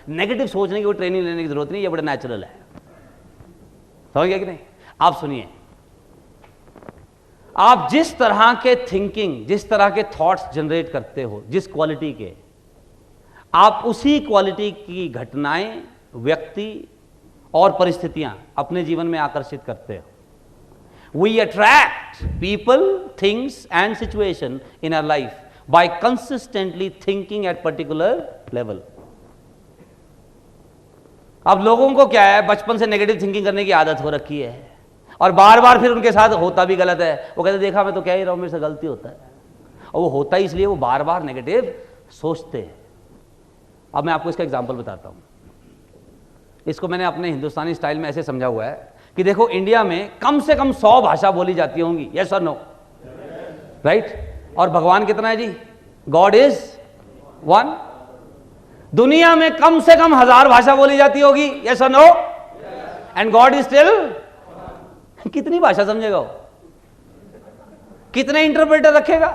Negative सोचने की कोई ट्रेनिंग लेने की जरूरत नहीं, ये बड़ा नेचुरल है। समझ गया कि नहीं? आप सुनिए, आप जिस तरह के थिंकिंग, जिस तरह के थॉट्स जनरेट करते हो, जिस क्वालिटी के, आप उसी क्वालिटी की घटनाएं, व्यक्ति और परिस्थितियां अपने जीवन में आकर्षित करते हो। We attract people, things and situation in our life by consistently thinking at particular level. अब लोगों को क्या है, बचपन से नेगेटिव थिंकिंग करने की आदत हो रखी है और बार बार फिर उनके साथ होता भी गलत है। वो कहते देखा मैं तो कह ही रहा हूं मेरे से गलती होता है, और वो होता ही इसलिए वो बार बार नेगेटिव सोचते हैं। अब मैं आपको इसका एग्जांपल बताता हूं। इसको मैंने अपने हिंदुस्तानी स्टाइल में ऐसे समझा हुआ है कि देखो, इंडिया में कम से कम 100 भाषा बोली जाती होंगी, यस और नो, राइट? और भगवान कितना है जी? God is one. दुनिया में कम से कम 1000 भाषा बोली जाती होगी, यस और no, and God is still. कितनी भाषा समझेगा वो? कितने इंटरप्रेटर रखेगा?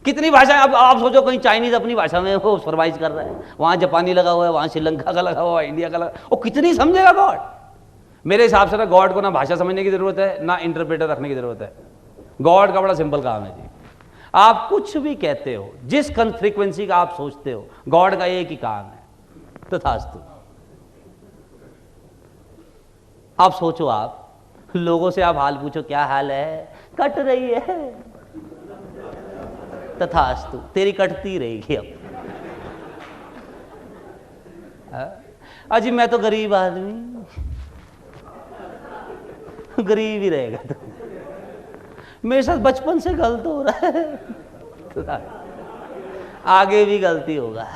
कितनी भाषा? अब आप सोचो, कहीं चाइनीज अपनी भाषा में वो सर्वाइव कर रहा है, वहां जापानी लगा हुआ है, वहां श्रीलंका का लगा हुआ है, इंडिया का लगा, वो कितनी समझेगा गॉड? मेरे हिसाब से ना गॉड को ना भाषा समझने की जरूरत है, ना इंटरप्रेटर रखने की जरूरत है। गॉड का बड़ा सिंपल काम है जी। आप कुछ भी कहते हो, जिस फ्रीक्वेंसी का आप सोचते हो, गॉड का एक ही काम है, तथास्तु। आप सोचो, आप लोगों से आप हाल पूछो, क्या हाल है? कट रही है, तथास्तु, तेरी कटती रहेगी। अब अजी मैं तो गरीब आदमी, गरीब ही रहेगा तो, मेरे साथ बचपन से गलत हो रहा है, आगे भी गलती होगा।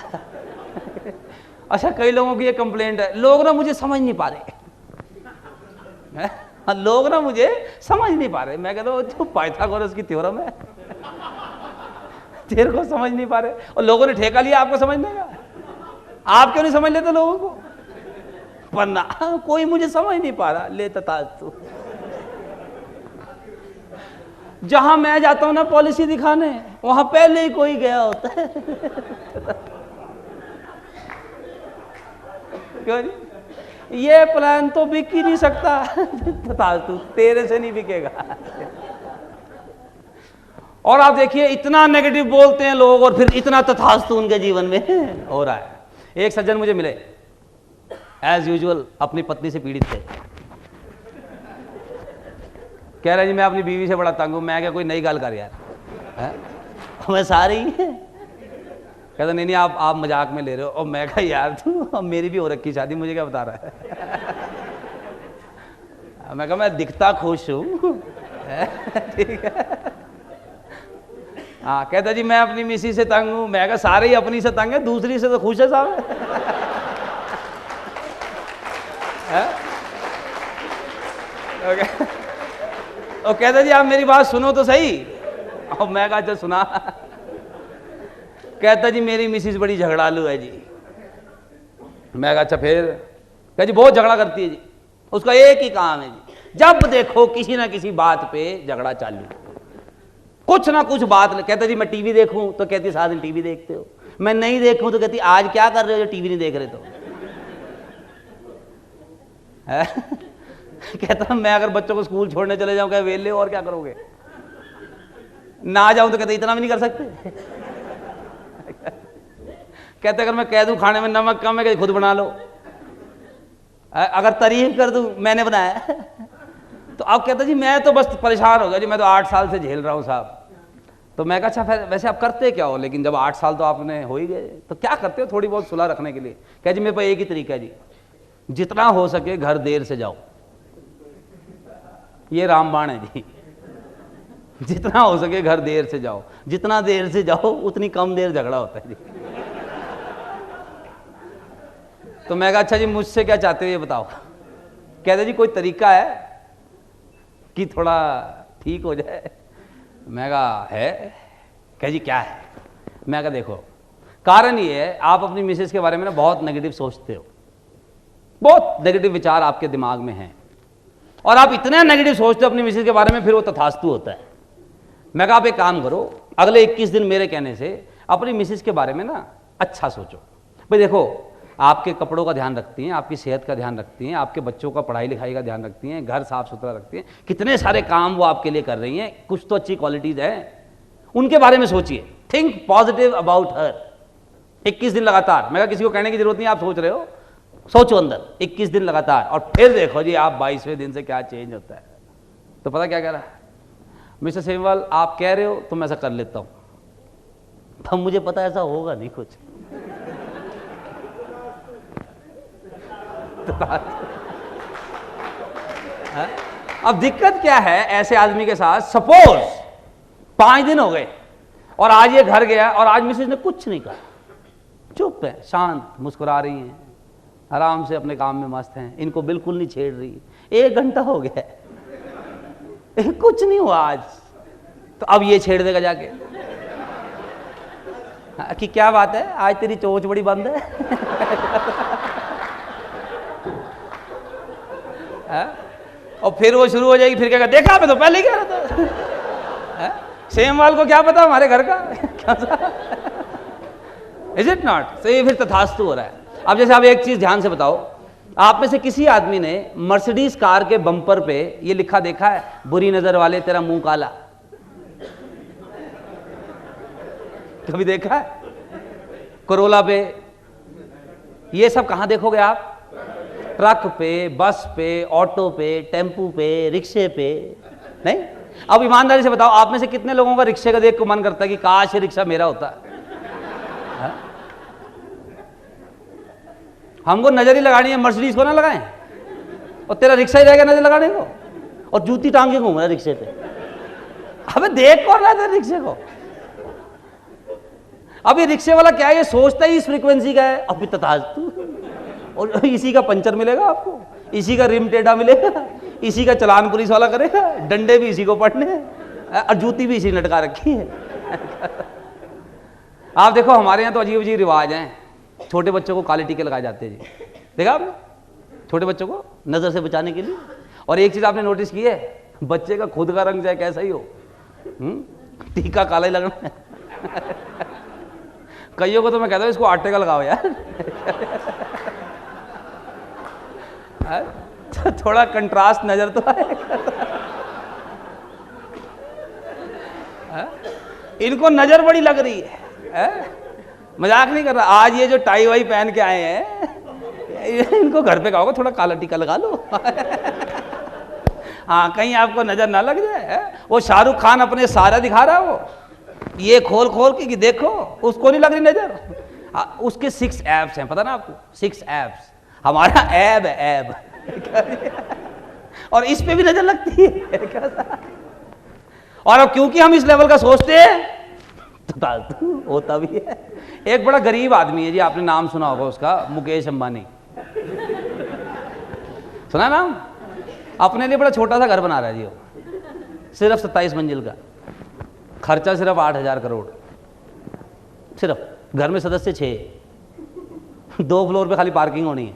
अच्छा, कई लोगों की ये कंप्लेंट है, लोग ना मुझे समझ नहीं पा रहे, लोग ना मुझे समझ नहीं पा रहे। मैं कहता हूँ जो पाइथागोरस की थ्योरम है, तेरे को समझ नहीं पा रहे, और लोगों ने ठेका लिया आपको समझने का। आप क्यों नहीं समझ लेते लोगों को? वरना कोई मुझे समझ नहीं पा रहा, ले तथास्तु। जहां मैं जाता हूं ना पॉलिसी दिखाने, वहां पहले ही कोई गया होता है। क्यों नहीं? ये प्लान तो बिक ही नहीं सकता, तथास्तु, तेरे से नहीं बिकेगा। और आप देखिए, इतना नेगेटिव बोलते हैं लोग और फिर इतना तथास्तु उनके जीवन में हो रहा है। एक सज्जन मुझे मिले, एज यूजुअल अपनी पत्नी से पीड़ित थे। कह रहे जी मैं अपनी बीवी से बड़ा तंग हूं। मैं क्या, कोई नई गाल कर यार, मैं सारी है। कहता नहीं आप मजाक में ले रहे हो। और मैं कहा यार तू, अब मेरी भी हो रखी शादी, मुझे क्या बता रहा है? मैं कहा मैं दिखता खुश हूं, ठीक है। हाँ, कहता जी मैं अपनी मिसी से तंग हूं। मैं कहा सारे ही अपनी से तंग है, दूसरी से तो खुश है साहब। और कहता जी आप मेरी बात सुनो तो सही। और मैं कहा अच्छा सुना। कहता जी मेरी मिसिस बड़ी झगड़ालू है जी। मैं कहा अच्छा फिर? कह जी बहुत झगड़ा करती है जी, उसका एक ही काम है जी, जब देखो किसी ना किसी बात पे झगड़ा चालू, कुछ ना कुछ बात। कहता जी मैं टीवी देखूं तो कहती सारा दिन टीवी देखते हो, मैं नहीं देखूं तो कहती आज क्या कर रहे हो जो टीवी नहीं देख रहे तो। कहता मैं अगर बच्चों को स्कूल छोड़ने चले जाऊं क्या वेले, और क्या करोगे? ना जाऊं तो कहते इतना भी नहीं कर सकते। कहते अगर मैं कह दूं खाने में नमक कम है, कहते खुद बना लो। अगर तारीफ कर दूं मैंने बनाया तो अब कहता जी मैं तो बस परेशान हो गया जी, मैं तो 8 साल से झेल रहा हूं साहब। तो मैं कहा अच्छा फिर वैसे आप करते क्या हो? लेकिन जब 8 साल तो आपने हो ही गए, तो क्या करते हो थोड़ी बहुत सुलह रखने के लिए? कह जी मेरे पास एक ही तरीका है जी, जितना हो सके घर देर से जाओ। ये रामबाण है जी, जितना हो सके घर देर से जाओ, जितना देर से जाओ उतनी कम देर झगड़ा होता है जी। तो मैं कहा अच्छा जी मुझसे क्या चाहते हो ये बताओ। कहते जी कोई तरीका है कि थोड़ा ठीक हो जाए? मैं कहा है। कह जी क्या है? मैं कहा देखो कारण ये है आप अपनी मिसेस के बारे में ना बहुत नेगेटिव सोचते हो, बहुत नेगेटिव विचार आपके दिमाग में हैं, और आप इतना नेगेटिव सोचते हो अपनी मिसेस के बारे में, फिर वो तथास्तु होता है। मैं कहा आप एक काम करो, अगले 21 दिन मेरे कहने से अपनी मिसेस के बारे में ना अच्छा सोचो, भाई देखो, आपके कपड़ों का ध्यान रखती हैं, आपकी सेहत का ध्यान रखती हैं, आपके बच्चों का पढ़ाई लिखाई का ध्यान रखती हैं, घर साफ सुथरा रखती हैं, कितने सारे काम वो आपके लिए कर रही हैं, कुछ तो अच्छी क्वालिटीज हैं, उनके बारे में सोचिए। Think positive about her. 21 दिन लगातार, मैं किसी को कहने की जरूरत नहीं, आप सोच रहे हो, सोचो अंदर 21 दिन लगातार, और फिर देखो जी आप 22वें दिन से क्या चेंज होता है। तो पता क्या कह रहा है, मिस्टर सेमवाल आप कह रहे हो तो मैं ऐसा कर लेता हूं, तो मुझे पता ऐसा होगा नहीं कुछ। अब दिक्कत क्या है ऐसे आदमी के साथ, सपोज 5 दिन हो गए और आज ये घर गया और आज मिसेज ने कुछ नहीं कहा, चुप है, शांत, मुस्कुरा रही हैं, आराम से अपने काम में मस्त हैं, इनको बिल्कुल नहीं छेड़ रही, 1 घंटा हो गया कुछ नहीं हुआ आज, तो अब ये छेड़ देगा जाके कि क्या बात है आज तेरी चोंच बड़ी बंद है। और फिर वो शुरू हो जाएगी, फिर क्या देखा मैं तो पहले ही कह रहा था। सेमवाल को क्या पता हमारे घर का। Is it not? तो ये फिर तथास्तु हो रहा है। अब जैसे आप एक चीज ध्यान से बताओ, आप में से किसी आदमी ने मर्सिडीज कार के बम्पर पे ये लिखा देखा है, बुरी नजर वाले तेरा मुंह काला? कभी देखा है? कोरोला पे ये सब कहां देखोगे आप? ट्रक पे, बस पे, ऑटो पे, टेम्पू पे, रिक्शे पे, नहीं? अब ईमानदारी से बताओ, आप में से कितने लोगों का रिक्शे का देख को मन करता है कि काश ये रिक्शा मेरा होता? हमको नजर ही लगानी है, मर्सिडीज को ना लगाएं, और तेरा रिक्शा ही रहेगा नजर लगाने को, और जूती टांग के घूम रहा है रिक्शे पे। अबे देख कौन रहा है रिक्शे को? अब ये रिक्शे वाला क्या है, ये सोचता ही इस फ्रीक्वेंसी का है, अभी तथास्तु, और इसी का पंचर मिलेगा आपको, इसी का रिम टेढ़ा मिलेगा, इसी का चलान पुलिस वाला करेगा, डंडे भी इसी को पड़ने हैं, और जूती भी इसी लटका रखी है। आप देखो हमारे यहाँ तो अजीब अजीब रिवाज हैं, छोटे बच्चों को काले टीके लगाए जाते हैं जी, देखा आपने? छोटे बच्चों को नजर से बचाने के लिए। और एक चीज आपने नोटिस की है, बच्चे का खुद का रंग चाहे कैसा ही हो, टीका काला ही लगना है। कईयों को तो मैं कहता हूं इसको आटे का लगाओ यार। थोड़ा कंट्रास्ट नजर तो आए। इनको नजर बड़ी लग रही है, मजाक नहीं कर रहा। आज ये जो टाई वाई पहन के आए हैं, इनको घर पे कहोगे थोड़ा काला टीका लगा लो। हाँ, कहीं आपको नजर ना लग जाए। वो शाहरुख खान अपने सारा दिखा रहा है, वो ये खोल खोल के कि देखो, उसको नहीं लग रही नजर। उसके 6 एब्स हैं, पता ना आपको? 6 एब्स, हमारा ऐब है, ऐब। और इस पे भी नजर लगती है। और अब क्योंकि हम इस लेवल का सोचते हैं तो होता भी है। एक बड़ा गरीब आदमी है जी, आपने नाम सुना होगा उसका, मुकेश अंबानी, सुना नाम? अपने लिए बड़ा छोटा सा घर बना रहा है जी वो, सिर्फ 27 मंजिल का, खर्चा सिर्फ 8,000 करोड़, सिर्फ घर में सदस्य 6, 2 फ्लोर पे खाली पार्किंग होनी है,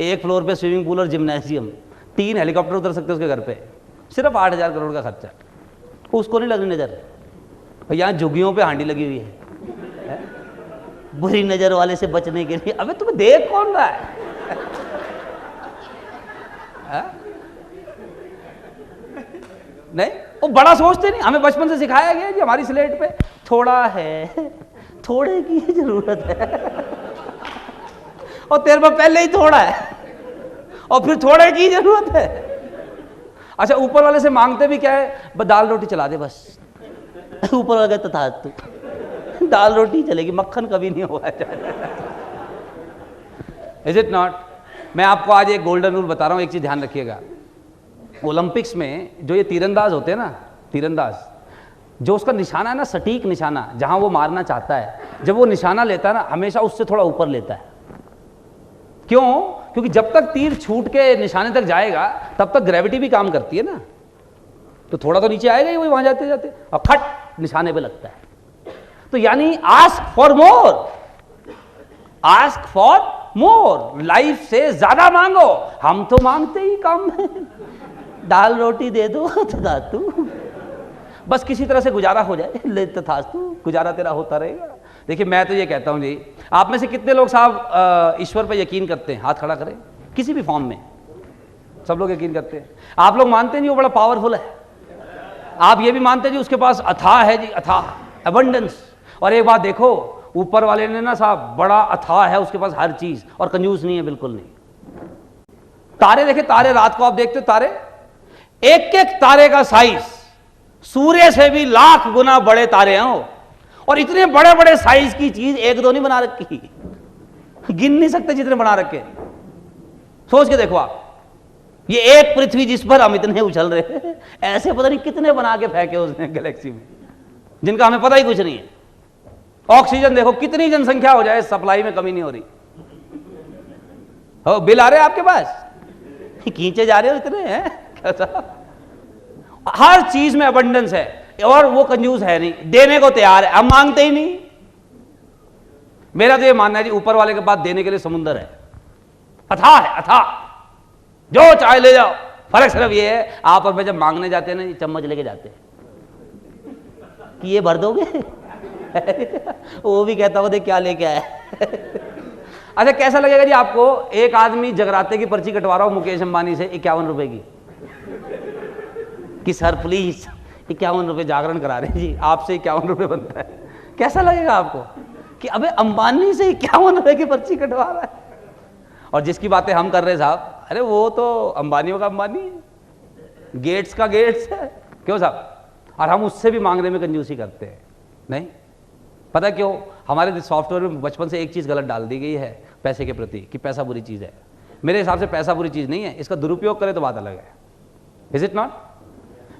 1 फ्लोर पे स्विमिंग पूल और जिम्नेशियम, 3 हेलीकॉप्टर उतर सकते हैं उसके घर पे, सिर्फ 8,000 करोड़ का खर्चा। उसको नहीं लग रही नजर। यहाँ झुग्गियों पे हांडी लगी हुई है, बुरी नजर वाले से बचने के लिए। अबे तुम्हें देख कौन रहा है? नहीं, वो बड़ा सोचते नहीं। हमें बचपन से सिखाया गया जी हमारी स्लेट पे, थोड़ा है, थोड़े की जरूरत है, और तेरे पर पहले ही थोड़ा है, और फिर थोड़े की जरूरत है। अच्छा, ऊपर वाले से मांगते भी क्या है? बस दाल रोटी चला दे बस। ऊपर वाले तो था तू, दाल रोटी चलेगी, मक्खन कभी नहीं हुआ। Is it not? मैं आपको आज एक गोल्डन रूल बता रहा हूं, एक चीज ध्यान रखिएगा। ओलंपिक्स में जो ये तीरंदाज होते हैं ना, तीरंदाज, जो उसका निशाना है ना, सटीक निशाना, जहां वो मारना चाहता है, जब वो निशाना लेता है ना, हमेशा उससे थोड़ा ऊपर लेता है। क्यों? क्योंकि जब तक तीर छूट के निशाने तक जाएगा तब तक ग्रेविटी भी काम करती है ना, तो थोड़ा तो नीचे आएगा ही वही, वहां जाते जाते, और खट निशाने पे लगता है। तो यानी ask for more, ask for more, life से ज्यादा मांगो। हम तो मांगते ही कम है, दाल रोटी दे दो तथास्तु, बस किसी तरह से गुजारा हो जाए, ले तथास्तु, गुजारा तेरा होता रहेगा। देखिए मैं तो ये कहता हूं जी, आप में से कितने लोग साहब ईश्वर पर यकीन करते हैं? हाथ खड़ा करें। किसी भी फॉर्म में सब लोग यकीन करते हैं। आप लोग मानते हैं जी वो बड़ा पावरफुल है? आप ये भी मानते हैं जी उसके पास अथाह है जी, अथाह, अबंडेंस। और एक बात देखो, ऊपर वाले ने ना साहब बड़ा अथाह है उसके पास हर चीज, और कंजूस नहीं है, बिल्कुल नहीं। तारे देखे, तारे रात को आप देखते हो तारे, एक एक तारे का साइज सूर्य से भी लाख गुना बड़े तारे हैं, और इतने बड़े बड़े साइज की चीज एक दो नहीं बना रखी, गिन नहीं सकते जितने बना रखे। सोच के देखो आप, ये एक पृथ्वी जिस पर हम इतने उछल रहे हैं, ऐसे पता नहीं कितने बना के फेंके उसने गैलेक्सी में, जिनका हमें पता ही कुछ नहीं है। ऑक्सीजन देखो, कितनी जनसंख्या हो जाए सप्लाई में कमी नहीं हो रही। हो बिल आ रहे हैं आपके पास, खींचे जा रहे हो इतने हैं कैसा? हर चीज में अबंडेंस है, और वो कंजूस है नहीं, देने को तैयार है, हम मांगते ही नहीं। मेरा तो ये मानना है जी, ऊपर वाले के पास देने के लिए समुंदर है, अथाह है, अथाह, जो चाहे ले जाओ। फर्क सिर्फ ये है, आप और मैं जब मांगने जाते हैं ना, चम्मच लेके जाते हैं कि ये भर दोगे वो भी कहता हो देख क्या लेके आया अच्छा कैसा लगेगा जी आपको, एक आदमी जगराते की पर्ची कटवा रहा हो मुकेश अंबानी से 51 रुपए की, कि सर प्लीज 51 रुपए जागरण करा रहे हैं जी, आपसे 51 रुपए बनता है। कैसा लगेगा आपको कि अबे अंबानी से 51 रुपए की पर्ची कटवा रहा है? और जिसकी बातें हम कर रहे हैं साहब, अरे वो तो अंबानियों का अंबानी है, गेट्स का गेट्स है, क्यों साहब? और हम उससे भी मांगने में कंजूसी करते हैं। नहीं पता क्यों? हमारे सॉफ्टवेयर में बचपन से एक चीज़ गलत डाल दी गई है पैसे के प्रति, कि पैसा बुरी चीज़ है। मेरे हिसाब से पैसा बुरी चीज़ नहीं है, इसका दुरुपयोग करे तो बात अलग है। Is it not?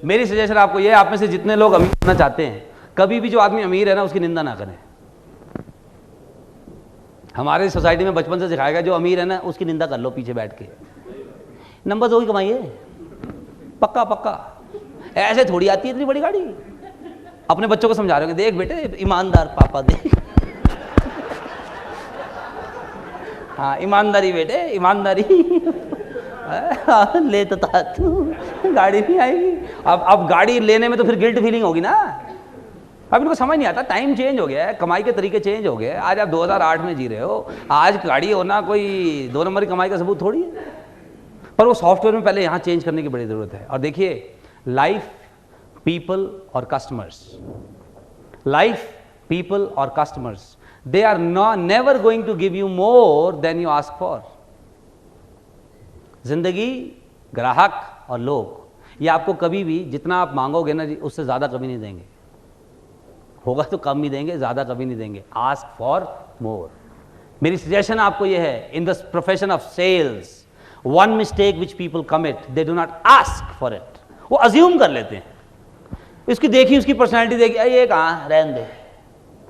मेरी सजेशन आपको ये है, आप में से जितने लोग अमीर होना चाहते हैं, कभी भी जो आदमी अमीर है ना उसकी निंदा ना करें। हमारे सोसाइटी में बचपन से सिखाया गया, जो अमीर है ना उसकी निंदा कर लो पीछे बैठ के, नंबर 2 ही कमाइए, पक्का पक्का। ऐसे थोड़ी आती है इतनी बड़ी गाड़ी। अपने बच्चों को समझा रहे होंगे, देख बेटे ईमानदार पापा देख हाँ ईमानदारी बेटे, ईमानदारी ले तो तू गाड़ी नहीं आएगी। अब गाड़ी लेने में तो फिर गिल्ट फीलिंग होगी ना। अब इनको समझ नहीं आता, टाइम चेंज हो गया है, कमाई के तरीके चेंज हो गए। आज आप 2008 में जी रहे हो, आज गाड़ी होना कोई 2 नंबर की कमाई का सबूत थोड़ी है। पर वो सॉफ्टवेयर में पहले यहाँ चेंज करने की बड़ी ज़रूरत है। और देखिए, लाइफ, पीपल और कस्टमर्स, लाइफ, पीपल और customers, they are never going to give you more than you ask for. जिंदगी, ग्राहक और लोग, ये आपको कभी भी जितना आप मांगोगे ना जी, उससे ज़्यादा कभी नहीं देंगे। होगा तो कम ही देंगे, ज़्यादा कभी नहीं देंगे। Ask for more. मेरी सजेशन आपको ये है, in the profession of sales, one mistake which people commit, they do not ask for it. वो अज्यूम कर लेते हैं, इसकी देखी, उसकी पर्सनैलिटी देखी, ये कहाँ, रहने दे।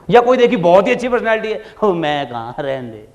या कोई देखी बहुत ही अच्छी पर्सनैलिटी है, मैं कहाँ, रहने दे।